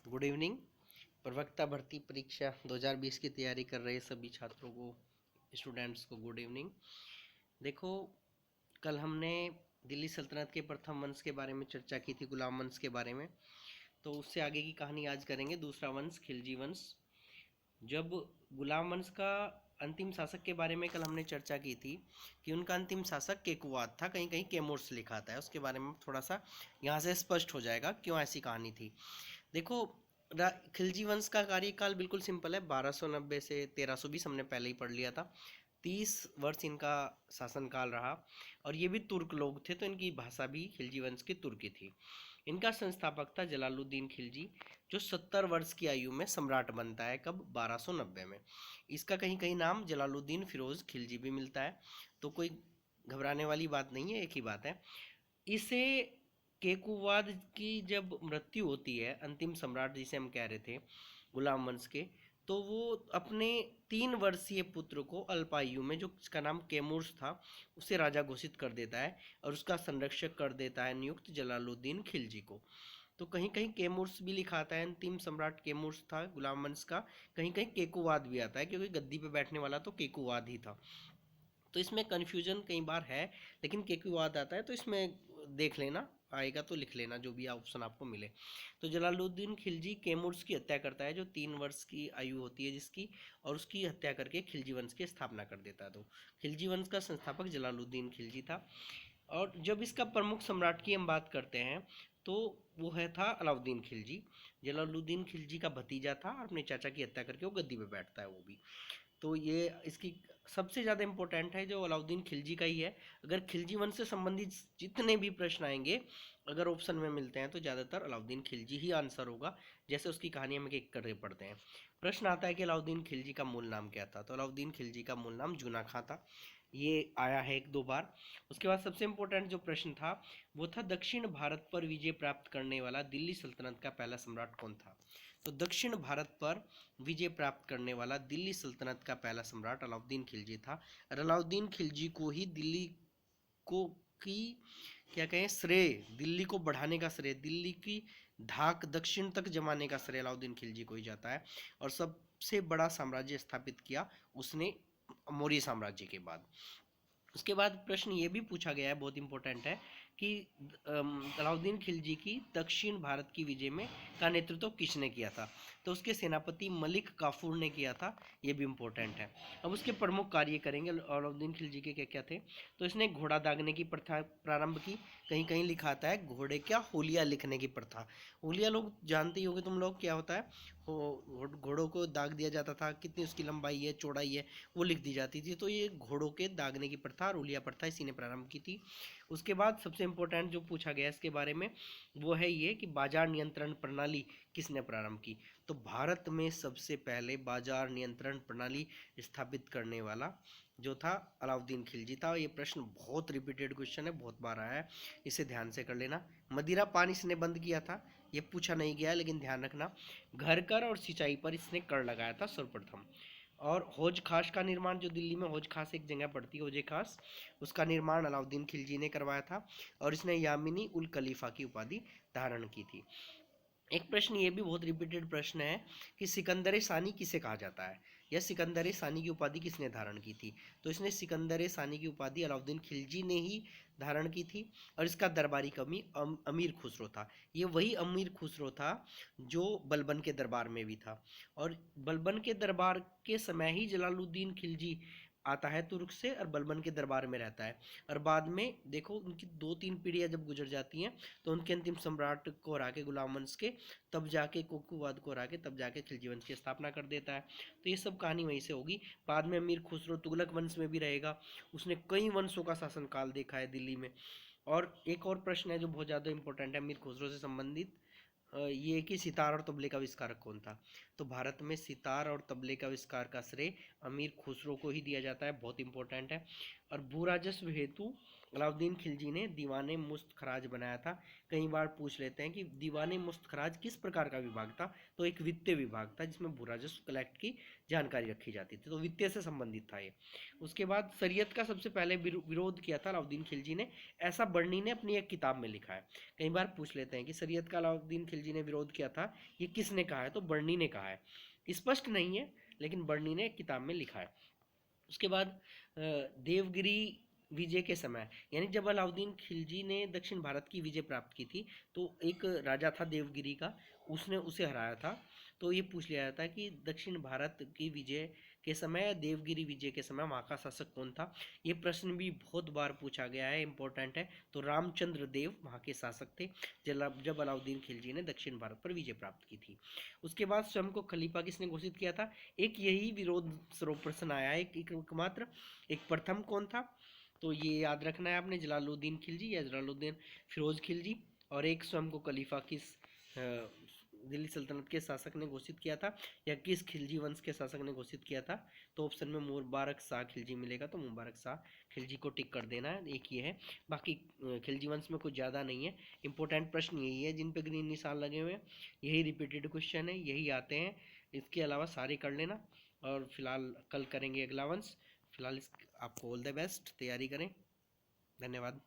Good evening. प्रवक्ता भर्ती परीक्षा 2020 की तैयारी कर रहे सभी छात्रों को, स्टूडेंट्स को गुड इवनिंग। देखो, कल हमने दिल्ली सल्तनत के प्रथम वंश के बारे में चर्चा की थी, गुलाम वंश के बारे में। तो उससे आगे की कहानी आज करेंगे, दूसरा वंश खिलजी वंश। जब गुलाम वंश का अंतिम शासक के बारे में कल हमने चर्चा की थी कि उनका अंतिम शासक केकुवाद था, कहीं कहीं केमोर्स लिखा आता है, उसके बारे में थोड़ा सा यहाँ से स्पष्ट हो जाएगा क्यों ऐसी कहानी थी। देखो, खिलजी वंश का कार्यकाल बिल्कुल सिंपल है, 1290 से 1320 हमने पहले ही पढ़ लिया था। 30 वर्ष इनका शासनकाल रहा और ये भी तुर्क लोग थे, तो इनकी भाषा भी खिलजी वंश की तुर्की थी। इनका संस्थापक था जलालुद्दीन खिलजी, जो 70 वर्ष की आयु में सम्राट बनता है, कब? 1290 में। इसका कहीं कहीं नाम जलालुद्दीन फिरोज खिलजी भी मिलता है, तो कोई घबराने वाली बात नहीं है, एक ही बात है। इसे केकुवाद की जब मृत्यु होती है, अंतिम सम्राट जिसे हम कह रहे थे गुलाम वंश के, तो वो अपने 3 वर्षीय पुत्र को अल्पायु में, जो जिसका नाम केमुर्स था, उसे राजा घोषित कर देता है और उसका संरक्षक कर देता है नियुक्त जलालुद्दीन खिलजी को। तो कहीं कहीं केमुर्स भी लिखा आता है, अंतिम सम्राट केमुर्स था गुलाम वंश का। कहीं कहीं केकुवाद भी आता है, क्योंकि गद्दी पे बैठने वाला तो केकुवाद ही था। तो इसमें कन्फ्यूजन कई बार है, लेकिन केकुवाद आता है तो इसमें देख लेना, आएगा तो लिख लेना जो भी ऑप्शन आपको मिले। तो जलालुद्दीन खिलजी कैमूर्स की हत्या करता है, जो 3 वर्ष की आयु होती है जिसकी, और उसकी हत्या करके खिलजी वंश की स्थापना कर देता है। तो खिलजी वंश का संस्थापक जलालुद्दीन खिलजी था। और जब इसका प्रमुख सम्राट की हम बात करते हैं, तो वो है था अलाउद्दीन खिलजी। जलालुद्दीन खिलजी का भतीजा था और अपने चाचा की हत्या करके वो गद्दी पे बैठता है वो भी। तो ये इसकी सबसे ज़्यादा इम्पोर्टेंट है जो अलाउद्दीन खिलजी का ही है। अगर खिलजी वंश से संबंधित जितने भी प्रश्न आएंगे, अगर ऑप्शन में मिलते हैं, तो ज़्यादातर अलाउद्दीन खिलजी ही आंसर होगा। जैसे उसकी कहानी हम एक करके पढ़ते हैं। प्रश्न आता है कि अलाउद्दीन खिलजी का मूल नाम क्या था, तो अलाउद्दीन खिलजी का मूल नाम जूना खां था। ये आया है 1-2 बार। उसके बाद सबसे इम्पोर्टेंट जो प्रश्न था, वो था दक्षिण भारत पर विजय प्राप्त करने वाला दिल्ली सल्तनत का पहला सम्राट कौन था। तो दक्षिण भारत पर विजय प्राप्त करने वाला दिल्ली सल्तनत का पहला सम्राट अलाउद्दीन खिलजी था। और अलाउद्दीन खिलजी को ही दिल्ली को की क्या कहें श्रेय, दिल्ली को बढ़ाने का श्रेय, दिल्ली की धाक दक्षिण तक जमाने का श्रेय अलाउद्दीन खिलजी को ही जाता है। और सबसे बड़ा साम्राज्य स्थापित किया उसने मौर्य साम्राज्य के बाद। उसके बाद प्रश्न ये भी पूछा गया है, बहुत इंपॉर्टेंट है, कि अलाउद्दीन खिलजी की दक्षिण भारत की विजय में का नेतृत्व किसने किया था। तो उसके सेनापति मलिक काफूर ने किया था, ये भी इम्पोर्टेंट है। अब उसके प्रमुख कार्य करेंगे अलाउद्दीन खिलजी के क्या क्या थे। तो इसने घोड़ा दागने की प्रथा प्रारंभ की। कहीं कहीं लिखा आता है घोड़े क्या होलिया लिखने की प्रथा। होलिया लोग जानते ही होंगे तुम लोग, क्या होता है, घोड़ों को दाग दिया जाता था, कितनी उसकी लंबाई है चौड़ाई है वो लिख दी जाती थी। तो ये घोड़ों के दागने की प्रथा, रूलिया प्रथा, इसी ने प्रारंभ की थी। उसके बाद सबसे इंपॉर्टेंट जो पूछा गया इसके बारे में, वो है ये कि बाजार नियंत्रण प्रणाली किसने प्रारंभ की। तो भारत में सबसे पहले बाजार नियंत्रण प्रणाली स्थापित करने वाला जो था अलाउद्दीन खिलजी था। ये प्रश्न बहुत रिपीटेड क्वेश्चन है, बहुत बार आया है, इसे ध्यान से कर लेना। मदिरा पान इसने बंद किया था, ये पूछा नहीं गया, लेकिन ध्यान रखना। घर कर और सिंचाई पर इसने कर लगाया था सर्वप्रथम। और हौज खास का निर्माण, जो दिल्ली में हौज खास एक जगह पड़ती है हौज खास, उसका निर्माण अलाउद्दीन खिलजी ने करवाया था। और इसने यामिनी उल खलीफा की उपाधि धारण की थी। एक प्रश्न ये भी बहुत रिपीटेड प्रश्न है कि सिकंदर सानी किसे कहा जाता है, या सिकंदर सानी की उपाधि किसने धारण की थी। तो इसने सिकंदर सानी की उपाधि अलाउद्दीन खिलजी ने ही धारण की थी। और इसका दरबारी कवि अमीर खुसरो था। ये वही अमीर खुसरो था जो बलबन के दरबार में भी था। और बलबन के दरबार के समय ही जलालुद्दीन खिलजी आता है तुर्क से और बलबन के दरबार में रहता है। और बाद में देखो उनकी 2-3 पीढ़ियाँ जब गुजर जाती हैं, तो उनके अंतिम सम्राट को हरा के गुलाम वंश के, तब जाके कोकुवाद को हरा के तब जाके खिलजी वंश की स्थापना कर देता है। तो ये सब कहानी वहीं से होगी। बाद में अमीर खुसरो तुगलक वंश में भी रहेगा, उसने कई वंशों का शासनकाल देखा है दिल्ली में। और एक और प्रश्न है जो बहुत ज़्यादा इंपॉर्टेंट है अमीर खुसरो से संबंधित, ये कि सितार और तबले का आविष्कारक कौन था। तो भारत में सितार और तबले का आविष्कार का श्रेय अमीर खुसरो को ही दिया जाता है, बहुत इंपॉर्टेंट है। और भू राजस्व हेतु अलाउद्दीन खिलजी ने दीवाने मुस्त खराज बनाया था। कई बार पूछ लेते हैं कि दीवाने मुस्त खराज किस प्रकार का विभाग था, तो एक वित्तीय विभाग था जिसमें भू राजस्व कलेक्ट की जानकारी रखी जाती थी, तो वित्तीय से संबंधित था ये। उसके बाद शरीयत का सबसे पहले विरोध किया था अलाउद्दीन खिलजी ने, ऐसा बर्नी ने अपनी एक किताब में लिखा है। कई बार पूछ लेते हैं कि शरीयत का अलाउद्दीन खिलजी ने विरोध किया था, ये किसने कहा है, तो बर्नी ने कहा है। स्पष्ट नहीं है लेकिन बर्नी ने एक किताब में लिखा है। उसके बाद देवगिरी विजय के समय, यानी जब अलाउद्दीन खिलजी ने दक्षिण भारत की विजय प्राप्त की थी, तो एक राजा था देवगिरी का, उसने उसे हराया था। तो ये पूछ लिया जाता है कि दक्षिण भारत की विजय के समय, देवगिरी विजय के समय वहाँ का शासक कौन था। ये प्रश्न भी बहुत बार पूछा गया है, इंपॉर्टेंट है। तो रामचंद्र देव वहाँ के शासक थे जब अलाउद्दीन खिलजी ने दक्षिण भारत पर विजय प्राप्त की थी। उसके बाद स्वयं को खलीफा किसने घोषित किया था, एक यही विरोध स्वरूप प्रश्न आया है, एकमात्र। एक प्रथम कौन था, तो ये याद रखना है आपने, जलालुद्दीन खिलजी या जलालुद्दीन फिरोज खिलजी। और एक स्वयं को खलीफा किस दिल्ली सल्तनत के शासक ने घोषित किया था, या किस खिलजी वंश के शासक ने घोषित किया था, तो ऑप्शन में मुबारक शाह खिलजी मिलेगा, तो मुबारक शाह खिलजी को टिक कर देना है, एक ये है। बाकी खिलजी वंश में कुछ ज़्यादा नहीं है, इंपॉर्टेंट प्रश्न यही है जिन पे ग्रीन निशान लगे हुए हैं, यही रिपीटेड क्वेश्चन है, यही आते हैं। इसके अलावा सारे कर लेना, और फिलहाल कल करेंगे अगला वंश। फिलहाल इस आपको ऑल द बेस्ट, तैयारी करें। धन्यवाद।